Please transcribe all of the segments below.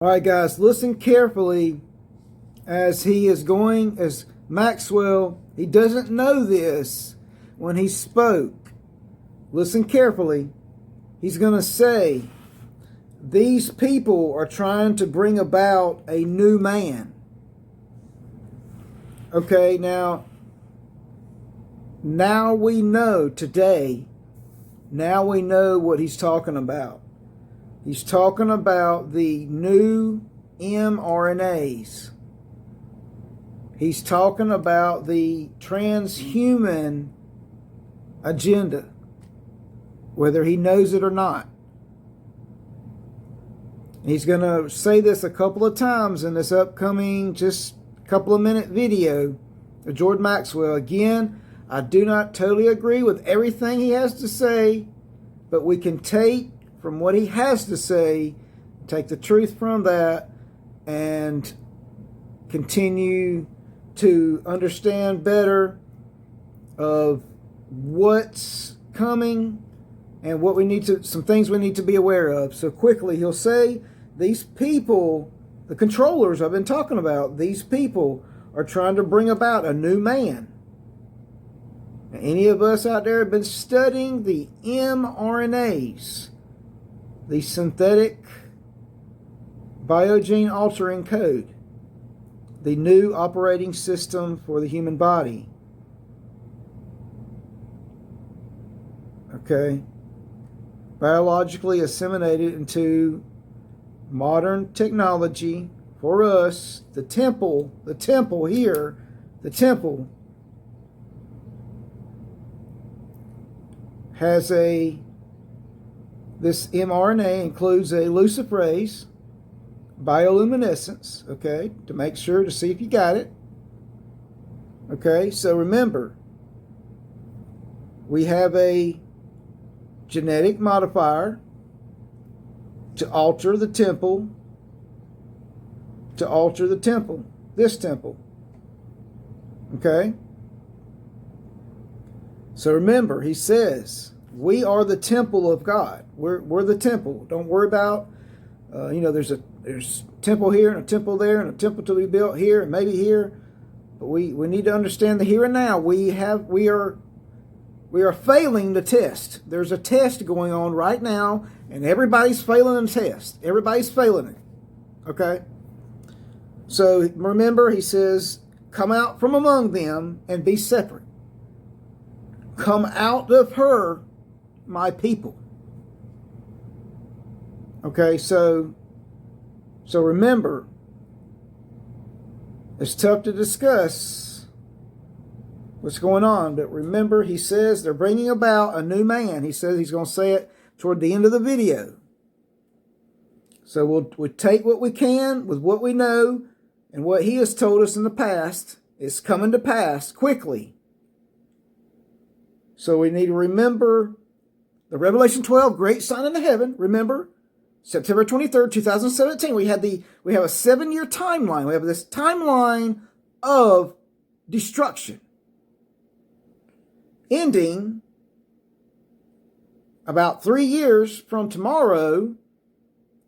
All right, guys, listen carefully as Maxwell, he doesn't know this when he spoke. Listen carefully. He's going to say, these people are trying to bring about a new man. Okay, now we know today, now we know what he's talking about. He's talking about the new mRNAs. He's talking about the transhuman agenda, whether he knows it or not. He's going to say this a couple of times in this upcoming just couple of minute video of Jordan Maxwell. Again, I do not totally agree with everything he has to say, but we can take from what he has to say, take the truth from that, and continue to understand better of what's coming and what we need to, some things we need to be aware of. So quickly, he'll say, these people, the controllers I've been talking about, these people are trying to bring about a new man. Any of us out there have been studying the mRNAs, the synthetic biogene altering code, the new operating system for the human body. Okay, biologically assimilated into modern technology for us. The temple here, the temple has this mRNA includes a luciferase, bioluminescence, okay, to make sure to see if you got it. Okay, so remember, we have a genetic modifier to alter the temple, this temple. Okay? So remember, he says, we are the temple of God. We're the temple. Don't worry about, there's temple here and a temple there and a temple to be built here and maybe here. But we need to understand the here and now. We are failing the test. There's a test going on right now, and everybody's failing the test. Everybody's failing it. Okay? So remember, he says, come out from among them and be separate. Come out of her, my people. Okay, so remember, it's tough to discuss what's going on, but remember, he says they're bringing about a new man. He says he's going to say it toward the end of the video. So we'll take what we can with what we know and what he has told us in the past is coming to pass quickly. So we need to remember the Revelation 12, great sign in the heaven. Remember, September 23rd, 2017, we have a 7-year timeline. We have this timeline of destruction, ending about 3 years from tomorrow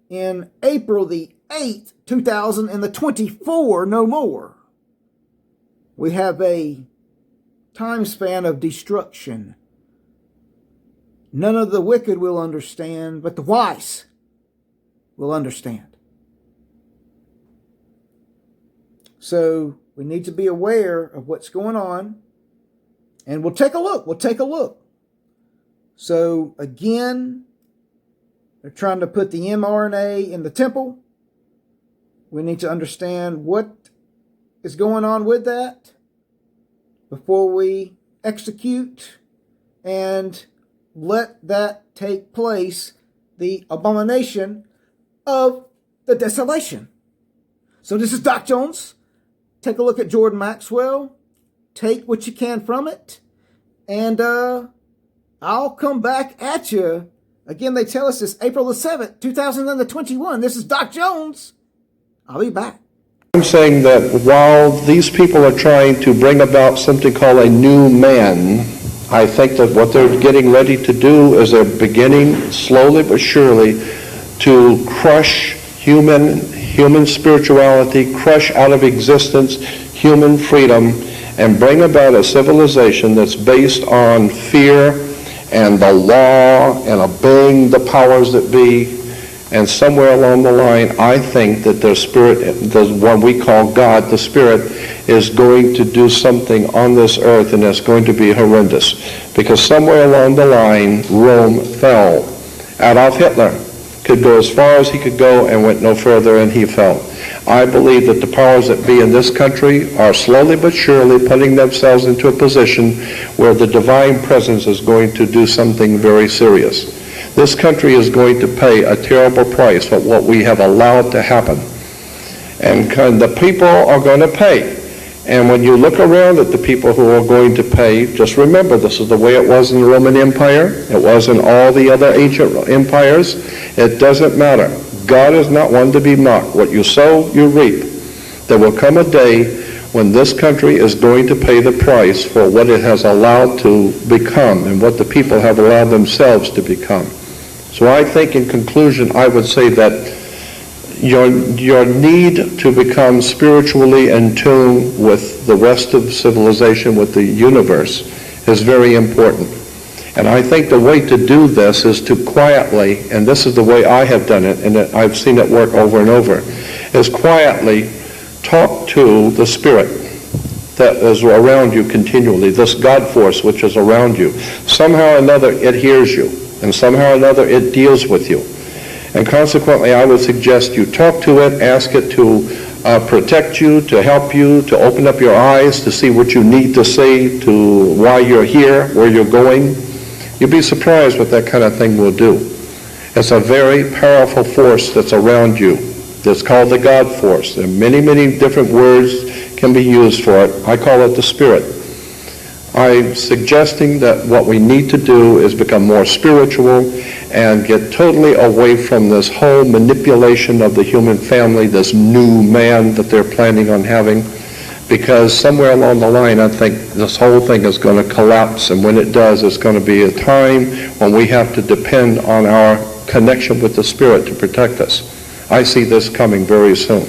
in April the 8th, 2024, no more. We have a time span of destruction. None of the wicked will understand, but the wise will understand. So we need to be aware of what's going on, and we'll take a look. So again, they're trying to put the mRNA in the temple. We need to understand what is going on with that before we execute and let that take place, the abomination of the desolation. So this is Doc Jones. Take a look at Jordan Maxwell. Take what you can from it. And I'll come back at you. Again, they tell us this April the 7th, 2021. This is Doc Jones. I'll be back. I'm saying that while these people are trying to bring about something called a new man, I think that what they're getting ready to do is they're beginning slowly but surely to crush human human spirituality, crush out of existence human freedom, and bring about a civilization that's based on fear and the law and obeying the powers that be. And somewhere along the line, I think that their spirit, the one we call God, the Spirit, is going to do something on this earth, and it's going to be horrendous. Because somewhere along the line, Rome fell. Adolf Hitler could go as far as he could go and went no further, and he fell. I believe that the powers that be in this country are slowly but surely putting themselves into a position where the divine presence is going to do something very serious. This country is going to pay a terrible price for what we have allowed to happen. And the people are going to pay. And when you look around at the people who are going to pay, just remember this is the way it was in the Roman Empire. It was in all the other ancient empires. It doesn't matter. God is not one to be mocked. What you sow, you reap. There will come a day when this country is going to pay the price for what it has allowed to become and what the people have allowed themselves to become. So I think in conclusion, I would say that your need to become spiritually in tune with the rest of civilization, with the universe, is very important. And I think the way to do this is to quietly, and this is the way I have done it, and I've seen it work over and over, is quietly talk to the Spirit that is around you continually, this God force which is around you. Somehow or another it hears you, and somehow or another it deals with you. And consequently, I would suggest you talk to it, ask it to protect you, to help you, to open up your eyes, to see what you need to see, to why you're here, where you're going. You'd be surprised what that kind of thing will do. It's a very powerful force that's around you. It's called the God force. There are many, many different words can be used for it. I call it the Spirit. I'm suggesting that what we need to do is become more spiritual and get totally away from this whole manipulation of the human family, this new man that they're planning on having, because somewhere along the line I think this whole thing is going to collapse, and when it does, it's going to be a time when we have to depend on our connection with the Spirit to protect us. I see this coming very soon.